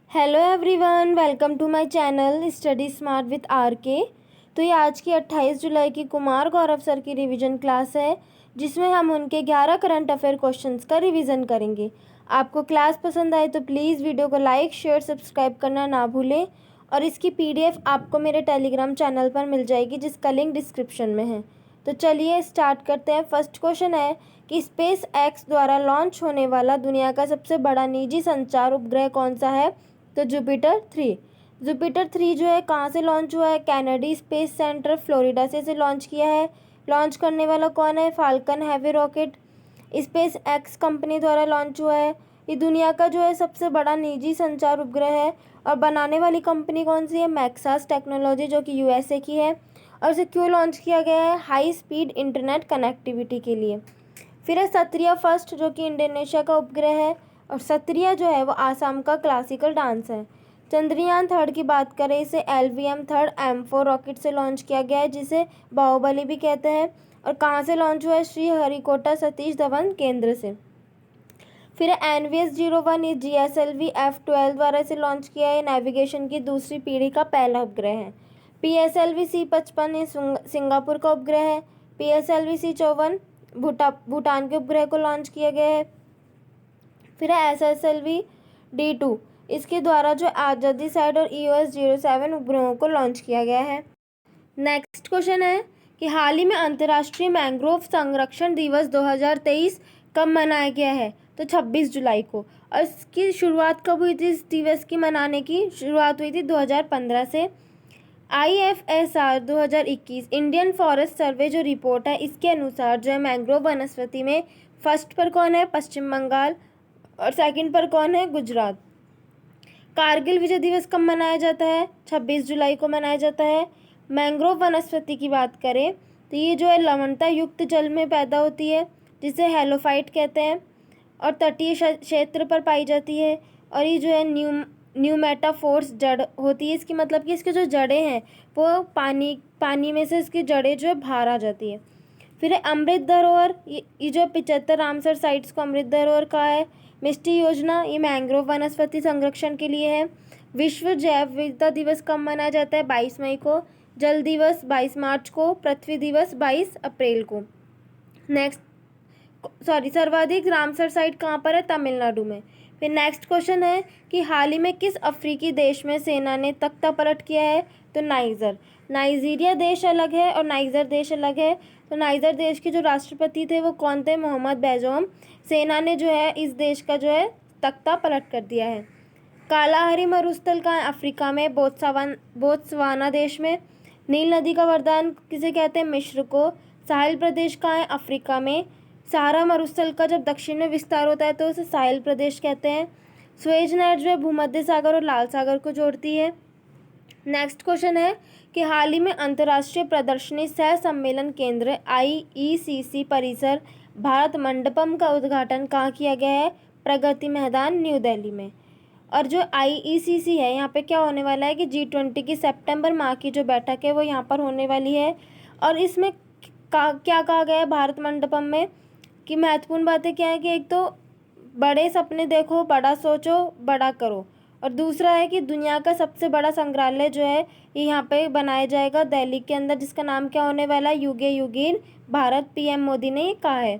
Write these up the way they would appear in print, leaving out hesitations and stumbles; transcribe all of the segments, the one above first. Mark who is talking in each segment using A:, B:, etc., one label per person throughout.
A: Hello everyone, welcome to my channel study smart with R K. तो ये आज की 28 जुलाई की कुमार गौरव सर की रिवीजन क्लास है, जिसमें हम उनके 11 करंट अफेयर क्वेश्चंस का रिवीजन करेंगे। आपको क्लास पसंद आए तो प्लीज़ वीडियो को लाइक शेयर सब्सक्राइब करना ना भूलें, और इसकी PDF आपको मेरे टेलीग्राम चैनल पर मिल जाएगी, जिसका लिंक डिस्क्रिप्शन में है। तो चलिए स्टार्ट करते हैं। फर्स्ट क्वेश्चन है कि स्पेस एक्स द्वारा लॉन्च होने वाला दुनिया का सबसे बड़ा निजी संचार उपग्रह कौन सा है? तो जुपिटर 3 जो है कहाँ से लॉन्च हुआ है? कैनेडी स्पेस सेंटर फ्लोरिडा से इसे लॉन्च किया है। लॉन्च करने वाला कौन है? Falcon heavy rocket space x company द्वारा लॉन्च हुआ है। ये दुनिया का जो है सबसे बड़ा निजी संचार उपग्रह है, और बनाने वाली कंपनी कौन सी है? मैक्सास टेक्नोलॉजी, जो कि USA की है। और इसे क्यों लॉन्च किया गया है? हाई स्पीड इंटरनेट कनेक्टिविटी के लिए। फिर है सत्रिया फर्स्ट, जो कि इंडोनेशिया का उपग्रह है, और सत्रिया जो है वो आसाम का क्लासिकल डांस है। चंद्रयान 3 की बात करें, इसे LVM-3 M4 रॉकेट से लॉन्च किया गया है, जिसे बाहुबली भी कहते हैं। और कहाँ से लॉन्च हुआ है? श्री हरिकोटा सतीश धवन केंद्र से। फिर NVS-01 ये GSLV F12 द्वारा इसे लॉन्च किया है। नेविगेशन की दूसरी पीढ़ी का पहला उपग्रह है। PSLV C-55 ये सिंगापुर का उपग्रह है। PSLV C-54 भूटान के उपग्रह को लॉन्च किया गया है। फिर है SSLV D2, इसके द्वारा जो आजादी साइड और EOS-07 उपग्रहों को लॉन्च किया गया है। नेक्स्ट क्वेश्चन है कि हाल ही में अंतर्राष्ट्रीय मैंग्रोव संरक्षण दिवस 2023 कब मनाया गया है? तो 26 जुलाई को। और इसकी शुरुआत कब हुई थी? इस दिवस की मनाने की शुरुआत हुई थी 2015 से। IFSR 2021 इंडियन फॉरेस्ट सर्वे जो रिपोर्ट है, इसके अनुसार जो है मैंग्रोव वनस्पति में फर्स्ट पर कौन है? पश्चिम बंगाल। और सेकंड पर कौन है? गुजरात। कारगिल विजय दिवस कब मनाया जाता है? 26 जुलाई को मनाया जाता है। मैंग्रोव वनस्पति की बात करें तो ये जो है लवणता युक्त जल में पैदा होती है, जिसे हेलोफाइट कहते हैं, और तटीय क्षेत्र पर पाई जाती है। और ये जो है न्यूमेटाफोर्स जड़ होती है। इसकी मतलब कि इसके जो जड़ें हैं वो पानी में से इसकी जड़ें जो है बाहर आ जाती है। फिर है अमृत धरोहर, ये जो 75 रामसर साइट्स को अमृत धरोहर कहा है। मिष्टी योजना, ये मैंग्रोव वनस्पति संरक्षण के लिए है। विश्व जैव विविधता दिवस कब मनाया जाता है? 22 मई को। जल दिवस 22 मार्च को। पृथ्वी दिवस 22 अप्रैल को। सर्वाधिक रामसर साइट कहाँ पर है? तमिलनाडु में। फिर नेक्स्ट क्वेश्चन है कि हाल ही में किस अफ्रीकी देश में सेना ने तख्ता पलट किया है? तो नाइजीरिया देश अलग है और नाइजर देश अलग है। तो नाइजर देश के जो राष्ट्रपति थे वो कौन थे? मोहम्मद बैजोम। सेना ने जो है इस देश का जो है तख्ता पलट कर दिया है। कालाहारी मरुस्थल कहाँ है? अफ्रीका में, बोत्सवाना देश में। नील नदी का वरदान किसे कहते हैं? मिस्र को। साहिल प्रदेश कहाँ है? अफ्रीका में। सहारा मरुस्थल का जब दक्षिण में विस्तार होता है तो उसे साहिल प्रदेश कहते हैं। स्वेज नहर जो है भूमध्य सागर और लाल सागर को जोड़ती है। नेक्स्ट क्वेश्चन है कि हाल ही में अंतर्राष्ट्रीय प्रदर्शनी सह सम्मेलन केंद्र IECC परिसर भारत मंडपम का उद्घाटन कहाँ किया गया है? प्रगति मैदान, न्यू दिल्ली में। और जो IECC है, यहाँ पे क्या होने वाला है कि G20 की सितंबर माह की जो बैठक है वो यहाँ पर होने वाली है। और इसमें क्या कहा गया है भारत मंडपम में कि महत्वपूर्ण बातें क्या है कि एक तो बड़े सपने देखो, बड़ा सोचो, बड़ा करो। और दूसरा है कि दुनिया का सबसे बड़ा संग्रहालय जो है ये यहाँ पे बनाया जाएगा दिल्ली के अंदर, जिसका नाम क्या होने वाला है? युगे युगीन भारत। PM मोदी ने ये कहा है।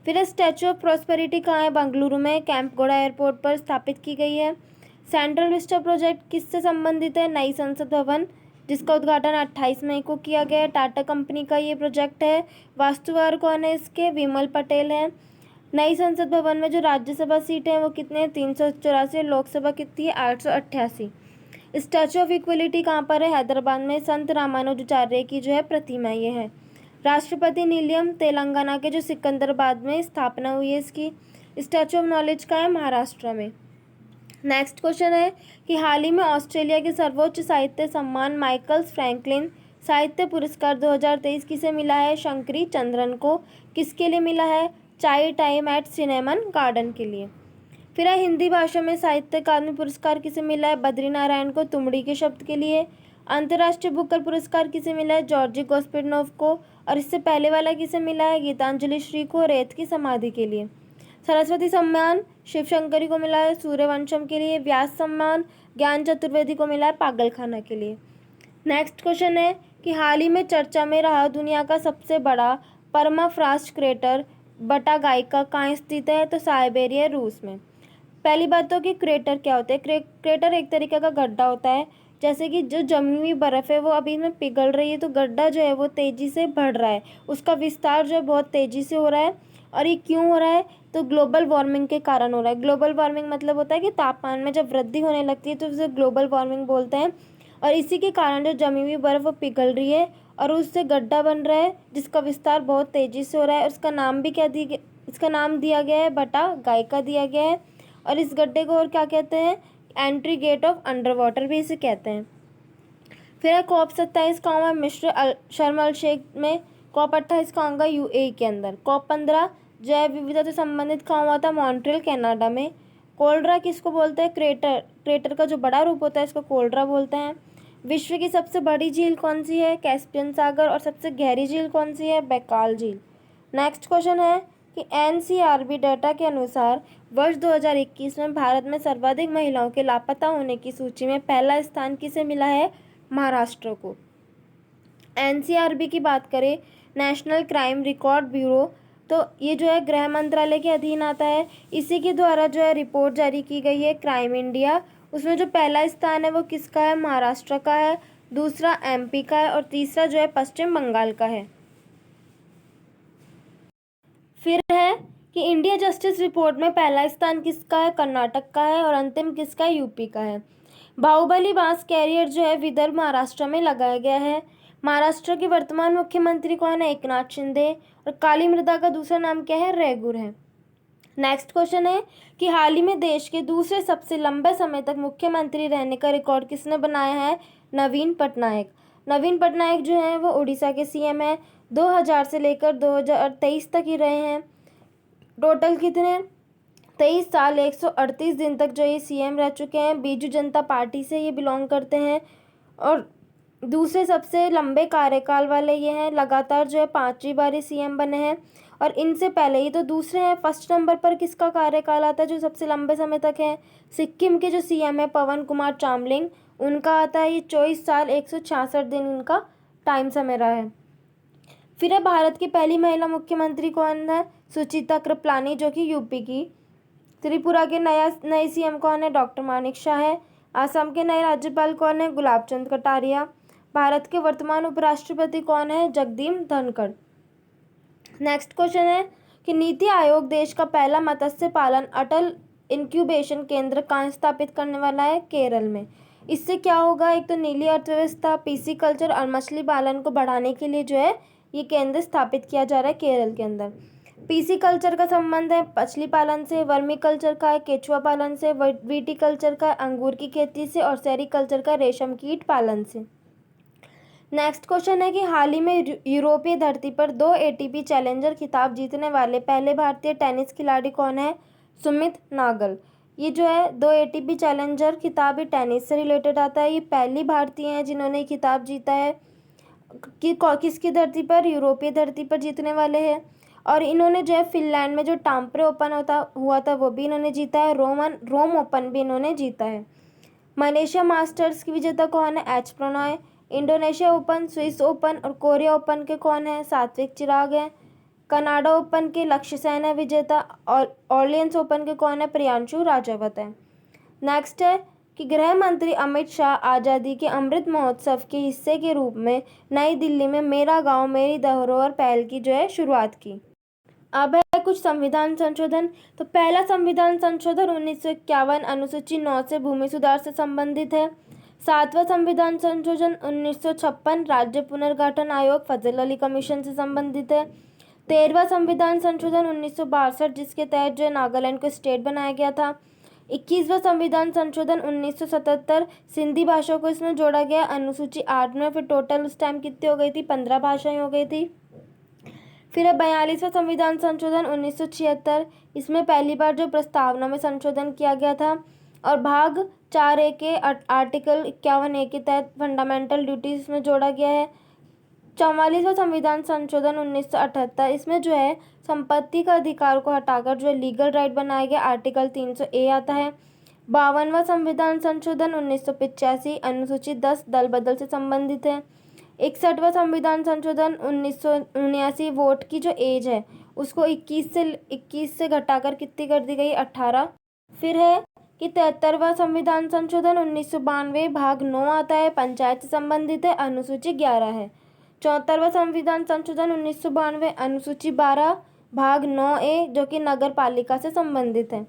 A: फिर स्टैचू ऑफ प्रॉस्पेरिटी कहाँ है? बेंगलुरु में, कैंपगोड़ा एयरपोर्ट पर स्थापित की गई है। सेंट्रल विस्टा प्रोजेक्ट किससे संबंधित है? नई संसद भवन, जिसका उद्घाटन 28 मई को किया गया है। टाटा कंपनी का ये प्रोजेक्ट है। वास्तुकार कौन है इसके? विमल पटेल हैं। नई संसद भवन में जो राज्यसभा सीटें हैं वो कितने हैं? 384। लोकसभा कितनी है? 888। स्टैचू ऑफ इक्वलिटी कहाँ पर है? हैदराबाद में। संत रामानुजाचार्य की जो है प्रतिमा ये है। राष्ट्रपति निलयम तेलंगाना के जो सिकंदराबाद में स्थापना हुई है इसकी। स्टैचू ऑफ नॉलेज का है? महाराष्ट्र में। नेक्स्ट क्वेश्चन है कि हाल ही में ऑस्ट्रेलिया के सर्वोच्च साहित्य सम्मान माइकल्स फ्रैंकलिन साहित्य पुरस्कार 2023 किसे मिला है? शंकरी चंद्रन को। किसके लिए मिला है? चाय टाइम एट सिनेमन गार्डन के लिए। फिर है हिंदी भाषा में साहित्य अकादमी पुरस्कार किसे मिला है? बद्री नारायण को तुमड़ी के शब्द के लिए। अंतर्राष्ट्रीय बुकर पुरस्कार किसे मिला है? जॉर्जी गोस्पिनोव को। और इससे पहले वाला किसे मिला है? गीतांजलि श्री को, रेत की समाधि के लिए। सरस्वती सम्मान शिवशंकरी को मिला है सूर्यवंशम के लिए। व्यास सम्मान ज्ञान चतुर्वेदी को मिला है पागलखाना के लिए। नेक्स्ट क्वेश्चन है कि हाल ही में चर्चा में रहा दुनिया का सबसे बड़ा परमाफ्रॉस्ट क्रेटर बटागाइका कहाँ स्थित है? तो साइबेरिया रूस में। पहली बात तो कि क्रेटर क्या होता है? क्रेटर एक तरीके का गड्ढा होता है, जैसे कि जो जमी हुई बर्फ़ है वो अभी में पिघल रही है, तो गड्ढा जो है वो तेज़ी से बढ़ रहा है, उसका विस्तार जो है बहुत तेज़ी से हो रहा है। और ये क्यों हो रहा है? तो ग्लोबल वार्मिंग के कारण हो रहा है। ग्लोबल वार्मिंग मतलब होता है कि तापमान में जब वृद्धि होने लगती है तो उसे ग्लोबल वार्मिंग बोलते हैं। और इसी के कारण जो जमी हुई बर्फ़ वो पिघल रही है और उससे गड्ढा बन रहा है, जिसका विस्तार बहुत तेज़ी से हो रहा है। और इसका नाम भी इसका नाम दिया गया है बटागाइका दिया गया है। और इस गड्ढे को और क्या कहते हैं? Entry gate of under water भी इसे कहते हैं। फिर है COP27 कहाँ हुआ? मिस्र शर्म अल शेख में। COP28 कहाँ होगा? UAE के अंदर। COP15 जैव विविधता से संबंधित कहाँ हुआ था? मॉन्ट्रियल कनाडा में। कोल्ड्रा किसको बोलते हैं? क्रेटर का जो बड़ा रूप होता है इसको कोल्ड्रा बोलते हैं। विश्व की सबसे बड़ी झील कौन सी है? कैस्पियन सागर। और सबसे गहरी झील कौन सी है? बैकाल झील। नेक्स्ट क्वेश्चन है कि NCRB डाटा के अनुसार वर्ष 2021 में भारत में सर्वाधिक महिलाओं के लापता होने की सूची में पहला स्थान किसे मिला है? महाराष्ट्र को। NCRB की बात करें, नेशनल क्राइम रिकॉर्ड ब्यूरो, तो ये जो है गृह मंत्रालय के अधीन आता है। इसी के द्वारा जो है रिपोर्ट जारी की गई है क्राइम इंडिया। उसमें जो पहला स्थान है वो किसका है? महाराष्ट्र का है, दूसरा MP का है और तीसरा जो है पश्चिम बंगाल का है। फिर है कि इंडिया जस्टिस रिपोर्ट में पहला स्थान किसका है? कर्नाटक का है और अंतिम किसका है? यूपी का है। बाहुबली बांस कैरियर जो है विदर्भ महाराष्ट्र में लगाया गया है। महाराष्ट्र के वर्तमान मुख्यमंत्री कौन है? एकनाथ शिंदे। और काली मृदा का दूसरा नाम क्या है? रेगुर है। नेक्स्ट क्वेश्चन है कि हाल ही में देश के दूसरे सबसे लंबे समय तक मुख्यमंत्री रहने का रिकॉर्ड किसने बनाया है? नवीन पटनायक। नवीन पटनायक जो है वो उड़ीसा के CM है। 2000 से लेकर 2023 तक ही रहे हैं। टोटल कितने? 23 साल 138 दिन तक जो ये CM रह चुके हैं। बीजू जनता पार्टी से ये बिलोंग करते हैं और दूसरे सबसे लंबे कार्यकाल वाले ये हैं। लगातार जो है 5वीं बार ये CM बने हैं और इनसे पहले ही तो दूसरे हैं। फर्स्ट नंबर पर किसका कार्यकाल आता है जो सबसे लंबे समय तक है? सिक्किम के जो CM है पवन कुमार चामलिंग, उनका आता है। ये 24 साल 166 दिन उनका टाइम समय रहा है। फिर है भारत की पहली महिला मुख्यमंत्री कौन है? सुचिता कृपलानी, जो कि यूपी की। त्रिपुरा के नए CM कौन है? डॉक्टर मानिक शाह है। आसाम के नए राज्यपाल कौन है? गुलाब चंद कटारिया। भारत के वर्तमान उपराष्ट्रपति कौन है? जगदीप धनखड़। नेक्स्ट क्वेश्चन है कि नीति आयोग देश का पहला मत्स्य पालन अटल इंक्यूबेशन केंद्र कहाँ स्थापित करने वाला है? केरल में। इससे क्या होगा? एक तो नीली अर्थव्यवस्था, PC कल्चर और मछली पालन को बढ़ाने के लिए जो है ये केंद्र स्थापित किया जा रहा है केरल के अंदर। PC कल्चर का संबंध है मछली पालन से, वर्मी कल्चर का है केचुआ पालन से, वीटी कल्चर का अंगूर की खेती से और सेरीकल्चर का रेशम कीट पालन से। नेक्स्ट क्वेश्चन है कि हाल ही में यूरोपीय धरती पर 2 ATP चैलेंजर खिताब जीतने वाले पहले भारतीय टेनिस खिलाड़ी कौन है? सुमित नागल। ये जो है 2 ATP चैलेंजर खिताब, ये टेनिस से रिलेटेड आता है। ये पहली भारतीय हैं जिन्होंने खिताब जीता है। किसकी धरती पर? यूरोपीय धरती पर जीतने वाले हैं। और इन्होंने जो है फिनलैंड में जो टाम्परे ओपन हुआ था वो भी इन्होंने जीता है। रोम ओपन भी इन्होंने जीता है। मलेशिया मास्टर्स की विजेता कौन है? H Prannoy. Indonesia open, Swiss open और कोरिया ओपन के कौन है? सात्विक चिराग हैं। कनाडा ओपन के लक्ष्य सेन है विजेता और ऑर्लियंस ओपन के कौन है? प्रियांशु राजावत है। नेक्स्ट है कि गृह मंत्री अमित शाह आज़ादी के अमृत महोत्सव के हिस्से के रूप में नई दिल्ली में मेरा गांव मेरी धरोहर पहल की जो है शुरुआत की। अब है कुछ संविधान संशोधन। तो पहला संविधान संशोधन 1951 अनुसूची 9 से भूमि सुधार से संबंधित है। 7वां संविधान संशोधन 1956 राज्य पुनर्गठन आयोग फजल अली कमीशन से संबंधित है। 13वां संविधान संशोधन 1962 जिसके तहत जो नागालैंड को स्टेट बनाया गया था। 21वां संविधान संशोधन 1977 सिंधी भाषा को इसमें जोड़ा गया अनुसूची 8 में। फिर टोटल उस टाइम कितनी हो गई थी? 15 भाषाएं हो गई थी। फिर है 42वां संविधान संशोधन 1976। इसमें पहली बार जो प्रस्तावना में संशोधन किया गया था और भाग 4A के आर्टिकल 51A के तहत फंडामेंटल ड्यूटीज में जोड़ा गया है। 44वां संविधान संशोधन 1978, इसमें जो है संपत्ति का अधिकार को हटाकर जो है लीगल राइट बनाया गया, आर्टिकल 300A आता है। 52वां संविधान संशोधन 1985, अनुसूची 10 दल बदल से संबंधित है। 61वां संविधान संशोधन 1979, वोट की जो एज है उसको 21 से घटाकर कितनी कर दी गई, 18। फिर है कि 73वां संविधान संशोधन 1992 भाग 9 आता है, पंचायत से संबंधित है, अनुसूची 11 है। 74वां संविधान संशोधन 1992 अनुसूची 12 भाग 9A जो कि नगर पालिका से संबंधित है।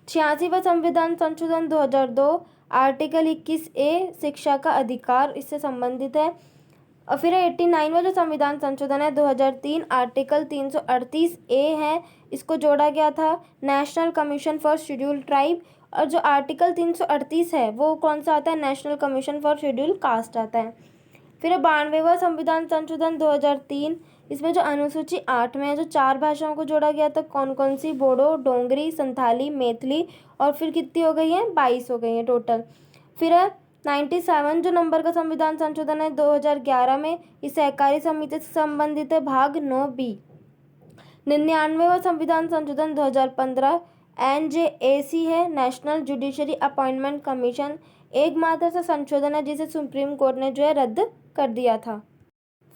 A: 86वां संविधान संशोधन 2002 आर्टिकल 21A शिक्षा का अधिकार इससे संबंधित है। और फिर 89वां जो संविधान संशोधन है 2003 आर्टिकल 338A है, इसको जोड़ा गया था, national commission for schedule tribe. और जो आर्टिकल 338 है वो कौन सा आता है, national commission for schedule caste आता है। फिर 92वां संविधान संशोधन 2003, इसमें जो अनुसूची 8 में है जो 4 भाषाओं को जोड़ा गया था, कौन कौन सी, बोडो, डोंगरी, संथाली, मैथिली, और फिर कितनी हो गई हैं, 22 हो गई हैं टोटल। फिर है 97 जो नंबर का संविधान संशोधन है 2011 में, इस सहकारी समिति से संबंधित है, भाग 9B। 99वां संविधान संशोधन 2015 NJAC है, नेशनल जुडिशरी अपॉइंटमेंट कमीशन, एकमात्र सा संशोधन है जिसे सुप्रीम कोर्ट ने जो है रद्द कर दिया था।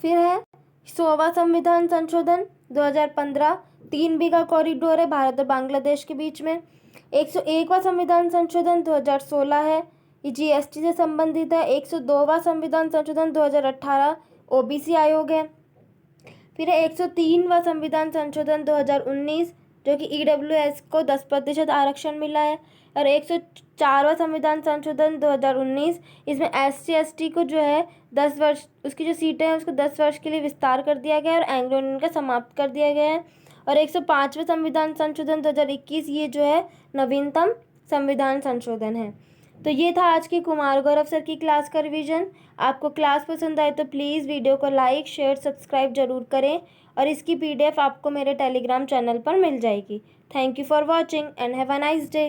A: फिर है 100वां संविधान संशोधन 2015, 3 बीघा कॉरिडोर है भारत और बांग्लादेश के बीच में। 101वां संविधान संशोधन 2016 है, ये GST से संबंधित है। 102वां संविधान संशोधन 2018 OBC आयोग है। फिर 103वां संविधान संशोधन 2019 जो कि EWS को 10% आरक्षण मिला है। और 104वां संविधान संशोधन 2019, इसमें SC/ST को जो है 10 वर्ष, उसकी जो सीटें हैं उसको 10 वर्ष के लिए विस्तार कर दिया गया है और एंग्लो इंडियन का समाप्त कर दिया गया है। और 105वें संविधान संशोधन 2021, ये जो है नवीनतम संविधान संशोधन है। तो ये था आज की कुमार गौरव सर की क्लास का रिवीजन। आपको क्लास पसंद आए तो प्लीज़ वीडियो को लाइक, शेयर, सब्सक्राइब जरूर करें और इसकी PDF आपको मेरे टेलीग्राम चैनल पर मिल जाएगी। Thank you for watching and have a nice day.